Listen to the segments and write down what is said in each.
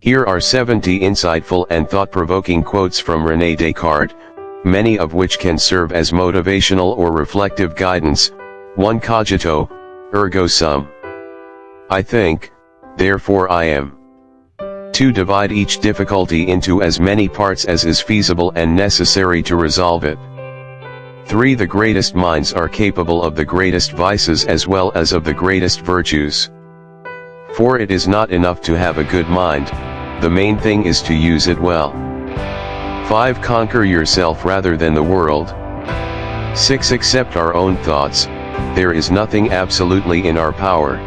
Here are 70 insightful and thought-provoking quotes from René Descartes, many of which can serve as motivational or reflective guidance. 1. Cogito, ergo sum. I think, therefore I am. 2. Divide each difficulty into as many parts as is feasible and necessary to resolve it. 3. The greatest minds are capable of the greatest vices as well as of the greatest virtues. 4. It is not enough to have a good mind, the main thing is to use it well. 5. Conquer yourself rather than the world. 6. Accept our own thoughts, there is nothing absolutely in our power.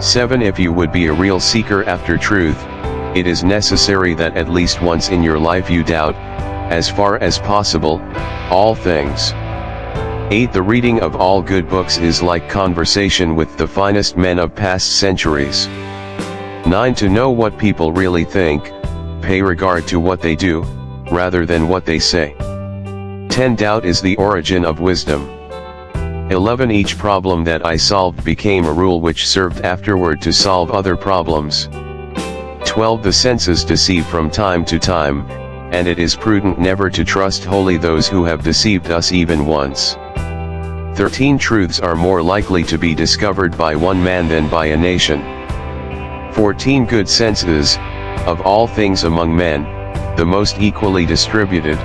7. If you would be a real seeker after truth, it is necessary that at least once in your life you doubt, as far as possible, all things. 8. The reading of all good books is like conversation with the finest men of past centuries. 9. To know what people really think, pay regard to what they do, rather than what they say. 10. Doubt is the origin of wisdom. 11. Each problem that I solved became a rule which served afterward to solve other problems. 12. The senses deceive from time to time, and it is prudent never to trust wholly those who have deceived us even once. 13. Truths are more likely to be discovered by one man than by a nation. 14. Good sense is, of all things among men, the most equally distributed.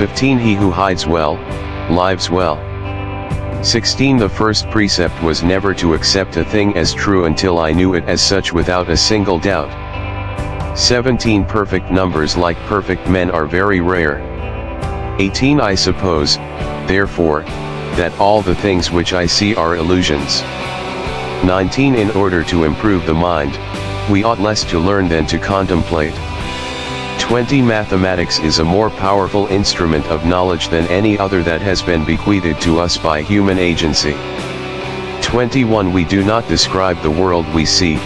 15. He who hides well, lives well. 16. The first precept was never to accept a thing as true until I knew it as such without a single doubt. 17. Perfect numbers like perfect men are very rare. 18. I suppose, therefore, that all the things which I see are illusions. 19. In order to improve the mind, we ought less to learn than to contemplate. 20. Mathematics is a more powerful instrument of knowledge than any other that has been bequeathed to us by human agency. 21. We do not describe the world we see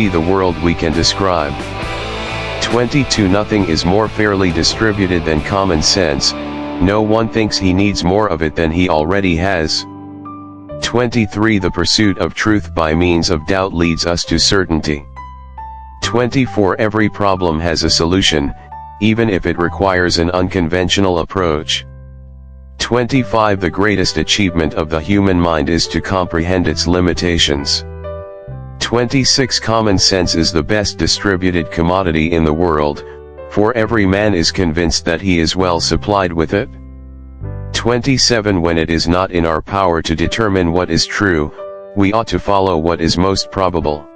the world we can describe. 22. Nothing is more fairly distributed than common sense, no one thinks he needs more of it than he already has. 23. The pursuit of truth by means of doubt leads us to certainty. 24. Every problem has a solution, even if it requires an unconventional approach. 25. The greatest achievement of the human mind is to comprehend its limitations. 26. Common sense is the best distributed commodity in the world, for every man is convinced that he is well supplied with it. 27. When it is not in our power to determine what is true, we ought to follow what is most probable.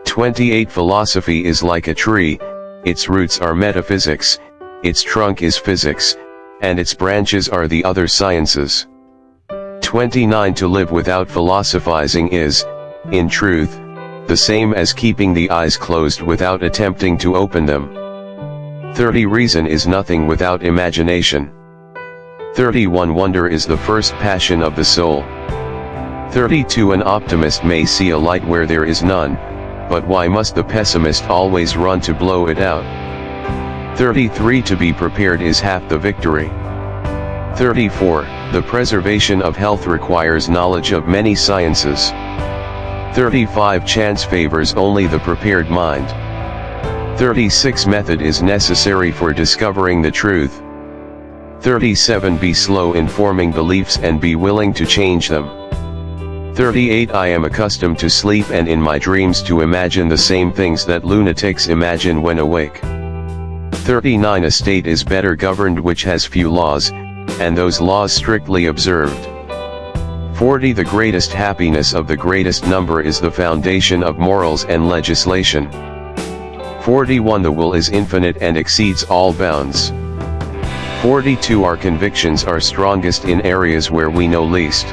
28. Philosophy is like a tree, its roots are metaphysics, its trunk is physics, and its branches are the other sciences. 29. To live without philosophizing is, in truth, the same as keeping the eyes closed without attempting to open them. 30. Reason is nothing without imagination. 31. Wonder is the first passion of the soul. 32. An optimist may see a light where there is none, but why must the pessimist always run to blow it out? 33. To be prepared is half the victory. 34. The preservation of health requires knowledge of many sciences. 35. Chance favors only the prepared mind. 36. Method is necessary for discovering the truth. 37. Be slow in forming beliefs and be willing to change them. 38. I am accustomed to sleep and in my dreams to imagine the same things that lunatics imagine when awake. 39. A state is better governed which has few laws, and those laws strictly observed. 40. The greatest happiness of the greatest number is the foundation of morals and legislation. 41. The will is infinite and exceeds all bounds. 42. Our convictions are strongest in areas where we know least.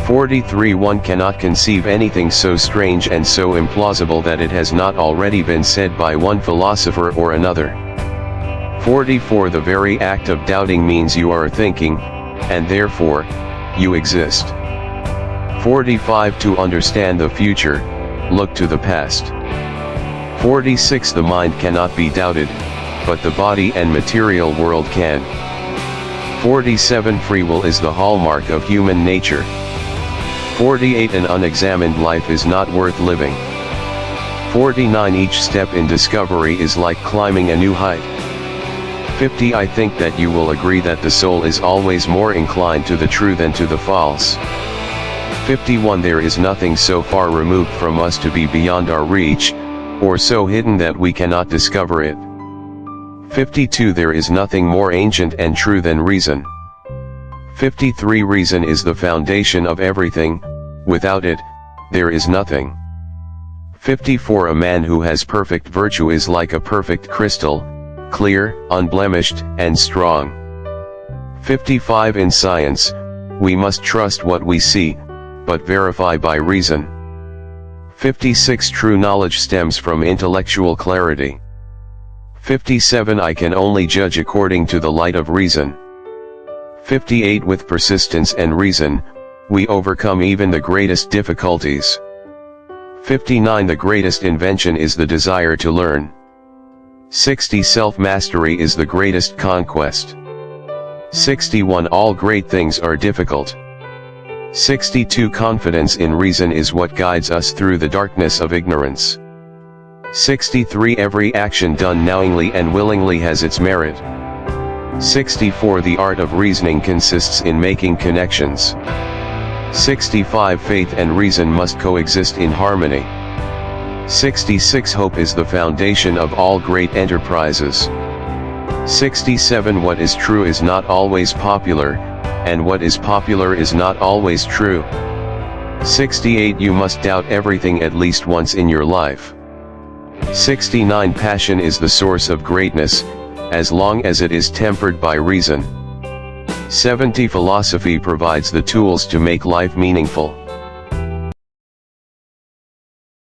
43. One cannot conceive anything so strange and so implausible that it has not already been said by one philosopher or another. 44. The very act of doubting means you are thinking, and therefore, you exist. 45. To understand the future, look to the past. 46. The mind cannot be doubted, but the body and material world can. 47. Free will is the hallmark of human nature. 48. An unexamined life is not worth living. 49 Each step in discovery is like climbing a new height. 50 I think that you will agree that the soul is always more inclined to the true than to the false. 51 There is nothing so far removed from us to be beyond our reach, or so hidden that we cannot discover it. 52 There is nothing more ancient and true than reason. 53 Reason is the foundation of everything, without it, there is nothing. 54 A man who has perfect virtue is like a perfect crystal, clear, unblemished, and strong. 55 In science, we must trust what we see, but verify by reason. 56 True knowledge stems from intellectual clarity. 57 I can only judge according to the light of reason. 58 With persistence and reason, we overcome even the greatest difficulties. 59 The greatest invention is the desire to learn. 60 Self-mastery is the greatest conquest. 61 All great things are difficult. 62 Confidence in reason is what guides us through the darkness of ignorance. 63 Every action done knowingly and willingly has its merit. 64 The art of reasoning consists in making connections. 65 Faith and reason must coexist in harmony. 66 Hope is the foundation of all great enterprises. 67 What is true is not always popular, and what is popular is not always true. 68 You must doubt everything at least once in your life. 69 Passion is the source of greatness, as long as it is tempered by reason. 70 Philosophy provides the tools to make life meaningful.